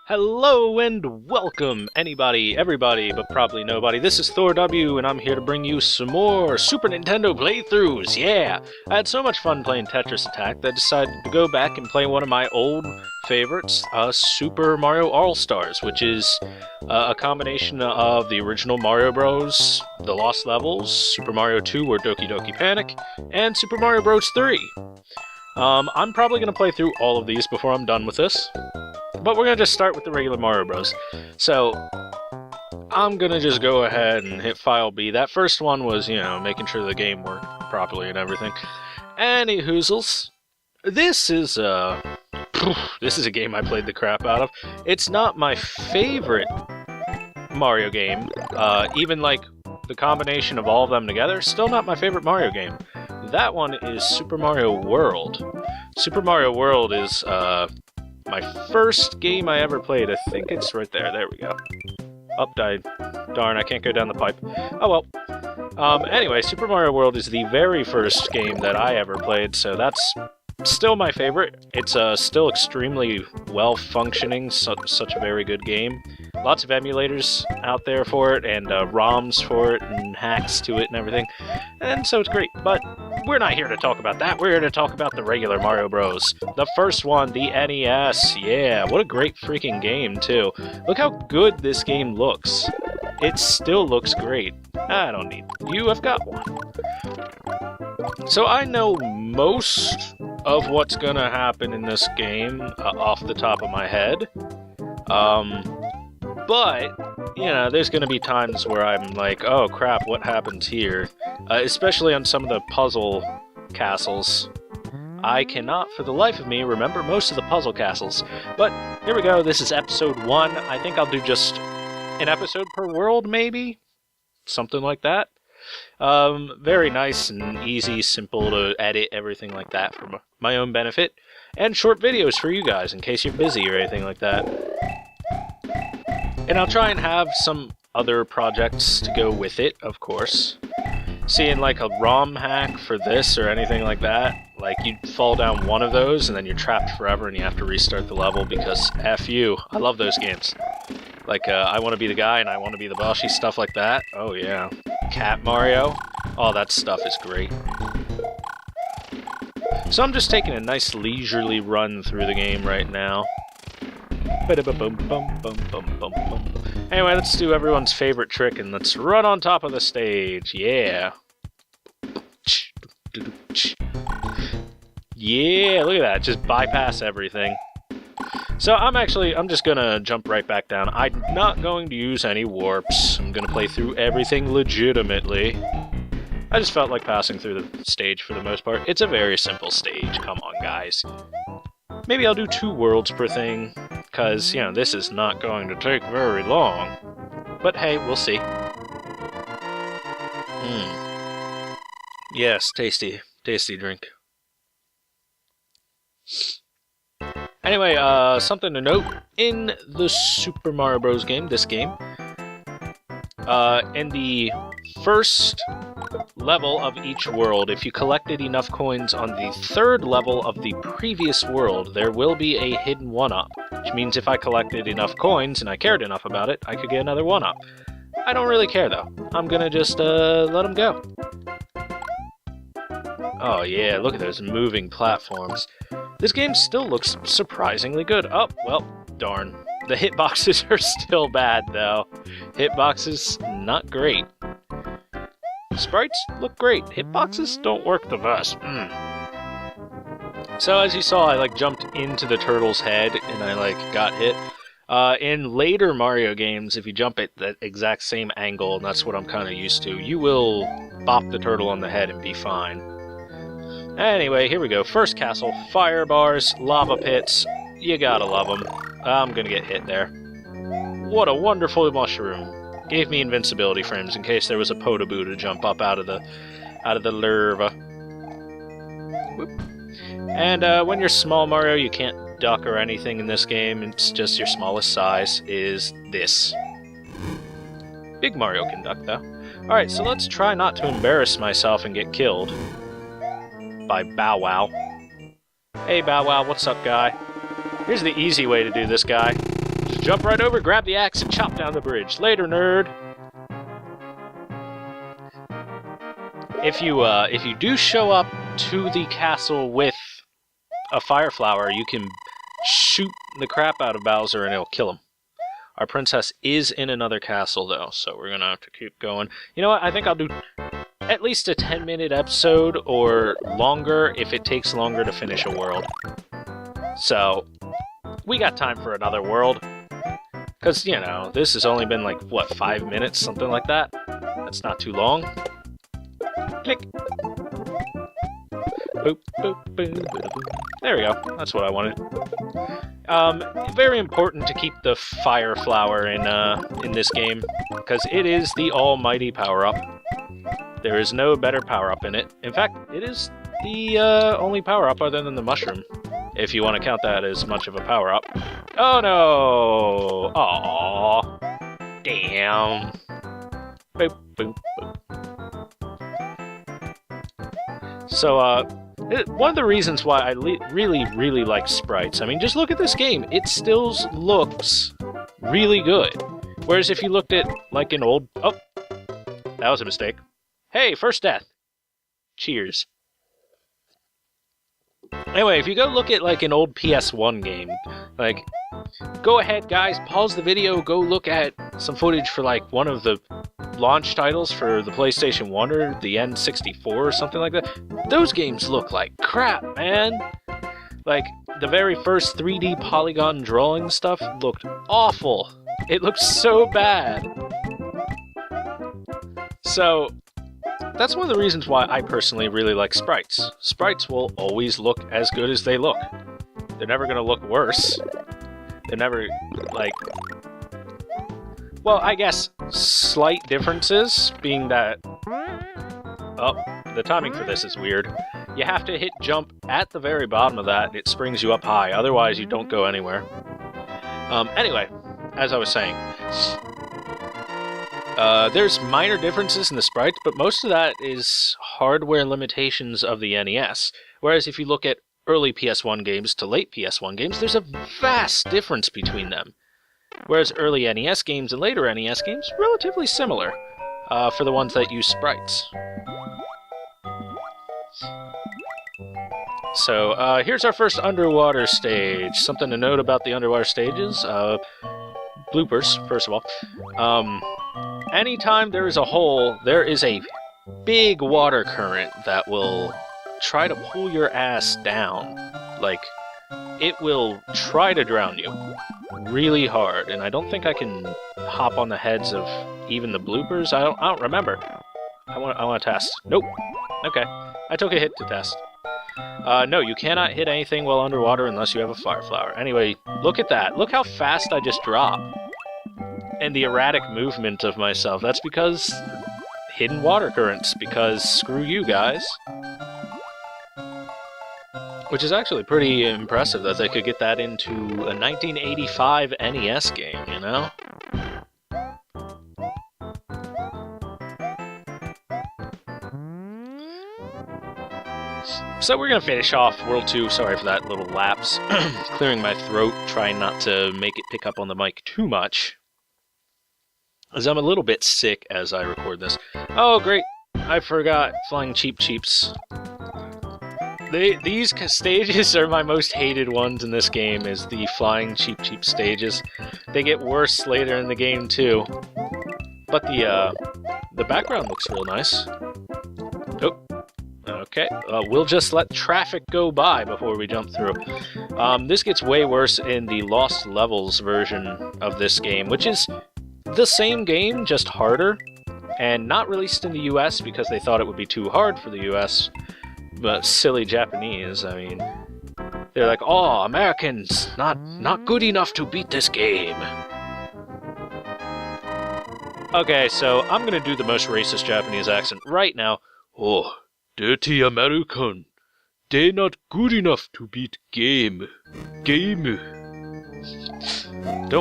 Hello and welcome, anybody, everybody, but probably nobody. This is ThorW, and I'm here to bring you some more Super Nintendo playthroughs, yeah! I had so much fun playing Tetris Attack that I decided to go back and play one of my old favorites, Super Mario All-Stars, which is a combination of the original Mario Bros., The Lost Levels, Super Mario 2 or Doki Doki Panic, and Super Mario Bros. 3. I'm probably going to play through all of these before I'm done with this. But we're going to just start with the regular Mario Bros. So, I'm going to just go ahead and hit File B. That first one was, making sure the game worked properly and everything. Any hoozles. This is a game I played the crap out of. It's not my favorite Mario game. Even like the combination of all of them together, still not my favorite Mario game. That one is Super Mario World. Super Mario World is, my first game I ever played. I think it's right there. There we go. Died. Darn, I can't go down the pipe. Oh well. Anyway, Super Mario World is the very first game that I ever played, so that's still my favorite. It's still extremely well-functioning, such a very good game. Lots of emulators out there for it, and ROMs for it, and hacks to it and everything. And so it's great, but we're not here to talk about that. We're here to talk about the regular Mario Bros. The first one, the NES. Yeah, what a great freaking game, too. Look how good this game looks. It still looks great. I don't need it. You have got one. So I know most of what's gonna happen in this game off the top of my head. But, there's going to be times where I'm like, oh crap, what happens here? Especially on some of the puzzle castles. I cannot, for the life of me, remember most of the puzzle castles. But, here we go, this is episode 1. I think I'll do just an episode per world, maybe? Something like that. Very nice and easy, simple to edit, everything like that for my own benefit. And short videos for you guys, in case you're busy or anything like that. And I'll try and have some other projects to go with it, of course. Seeing like a ROM hack for this or anything like that, like you fall down one of those and then you're trapped forever and you have to restart the level because F you. I love those games. Like, I Want to Be the Guy and I Want to Be the Bossy, stuff like that. Oh yeah. Cat Mario. All that stuff is great. So I'm just taking a nice leisurely run through the game right now. Anyway, let's do everyone's favorite trick and let's run on top of the stage. Yeah. Yeah, look at that. Just bypass everything. So I'm just gonna jump right back down. I'm not going to use any warps. I'm gonna play through everything legitimately. I just felt like passing through the stage for the most part. It's a very simple stage. Come on, guys. Maybe I'll do 2 worlds per thing. Because, this is not going to take very long. But hey, we'll see. Yes, tasty. Tasty drink. Anyway, something to note. In the Super Mario Bros. Game, this game, in the first level of each world, if you collected enough coins on the 3rd level of the previous world, there will be a hidden 1-up. Which means if I collected enough coins and I cared enough about it, I could get another 1-up. I don't really care though. I'm gonna just let them go. Oh yeah, look at those moving platforms. This game still looks surprisingly good. Oh, well, darn. The hitboxes are still bad though. Hitboxes, not great. Sprites look great. Hitboxes don't work the best. So as you saw, I jumped into the turtle's head and I got hit. In later Mario games, if you jump at that exact same angle, and that's what I'm kind of used to, you will bop the turtle on the head and be fine. Anyway, here we go. First castle, fire bars, lava pits. You gotta love them. I'm gonna get hit there. What a wonderful mushroom. Gave me invincibility frames in case there was a Podoboo to jump up out of the larva. Whoop. And when you're small Mario, you can't duck or anything in this game. It's just your smallest size is this. Big Mario can duck though. Alright, so let's try not to embarrass myself and get killed by Bow Wow. Hey Bow Wow, what's up guy? Here's the easy way to do this guy. Just jump right over, grab the axe, and chop down the bridge. Later, nerd! If you do show up to the castle with a fire flower, you can shoot the crap out of Bowser and it'll kill him. Our princess is in another castle, though, so we're gonna have to keep going. You know what? I think I'll do at least a 10-minute episode, or longer if it takes longer to finish a world. So, we got time for another world. Because, you know, this has only been like, what, 5 minutes? Something like that? That's not too long. Click! Boop, boop, boop, boop, boop. There we go. That's what I wanted. Very important to keep the fire flower in this game, because it is the almighty power-up. There is no better power-up in it. In fact, it is the only power-up other than the mushroom, if you want to count that as much of a power-up. Oh no! Aww. Damn. Boop, boop, boop. So, one of the reasons why I really like sprites, I mean, just look at this game. It still looks really good. Whereas if you looked at, like, an old... Oh! That was a mistake. Hey, first death! Cheers. Anyway, if you go look at, like, an old PS1 game, like, go ahead, guys, pause the video, go look at some footage for, like, one of the launch titles for the PlayStation 1 or the N64 or something like that. Those games look like crap, man! Like, the very first 3D polygon drawing stuff looked awful. It looked so bad. So, that's one of the reasons why I personally really like sprites. Sprites will always look as good as they look. They're never gonna look worse. They're never, like... Well, I guess slight differences, being that... Oh, the timing for this is weird. You have to hit jump at the very bottom of that, it springs you up high, otherwise you don't go anywhere. Anyway, as I was saying, there's minor differences in the sprites, but most of that is hardware limitations of the NES. Whereas if you look at early PS1 games to late PS1 games, there's a vast difference between them. Whereas early NES games and later NES games, relatively similar, for the ones that use sprites. So, here's our first underwater stage. Something to note about the underwater stages, bloopers, first of all. Anytime there is a hole, there is a big water current that will try to pull your ass down. Like, it will try to drown you really hard, and I don't think I can hop on the heads of even the bloopers. I don't remember. I want to test. Nope. Okay. I took a hit to test. No, you cannot hit anything while underwater unless you have a fire flower. Anyway, look at that. Look how fast I just dropped. And the erratic movement of myself. That's because hidden water currents, because screw you guys. Which is actually pretty impressive that they could get that into a 1985 NES game, you know? So we're gonna finish off World 2, sorry for that little lapse. Clearing my throat, trying not to make it pick up on the mic too much. As I'm a little bit sick as I record this. Oh, great! I forgot Flying Cheap Cheeps. These stages are my most hated ones in this game, is the Flying Cheap Cheep stages. They get worse later in the game, too. But the background looks real nice. Oh. Okay, we'll just let traffic go by before we jump through. This gets way worse in the Lost Levels version of this game, which is the same game, just harder, and not released in the US because they thought it would be too hard for the US, but silly Japanese, I mean, they're like, oh, Americans, not good enough to beat this game. Okay, so I'm gonna do the most racist Japanese accent right now. Oh. Dirty American. They're not good enough to beat game. Don't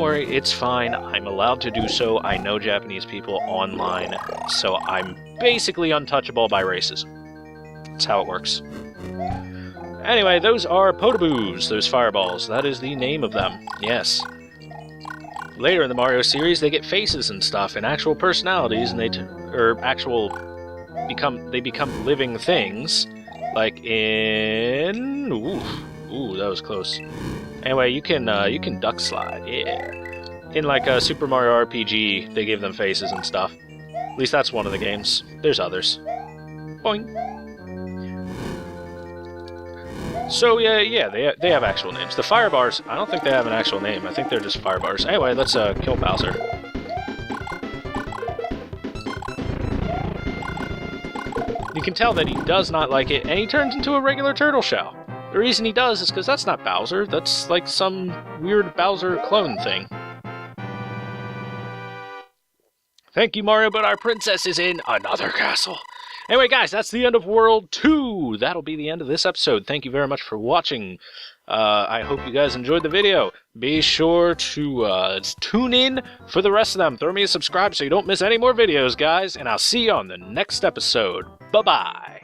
worry, it's fine. I'm allowed to do so. I know Japanese people online, so I'm basically untouchable by racism. That's how it works. Anyway, those are potaboos, those fireballs. That is the name of them. Yes. later in the Mario series, they get faces and stuff and actual personalities, and they become living things, like in ooh, that was close. Anyway, you can duck slide, yeah. In like a Super Mario RPG, they give them faces and stuff. At least that's one of the games. There's others. Boing. So yeah, they have actual names. The fire bars, I don't think they have an actual name. I think they're just fire bars. Anyway, let's kill Bowser. You can tell that he does not like it, and he turns into a regular turtle shell. The reason he does is because that's not Bowser. That's like some weird Bowser clone thing. Thank you, Mario, but our princess is in another castle. Anyway, guys, that's the end of World 2. That'll be the end of this episode. Thank you very much for watching. I hope you guys enjoyed the video. Be sure to tune in for the rest of them. Throw me a subscribe so you don't miss any more videos, guys, and I'll see you on the next episode. Bye-bye.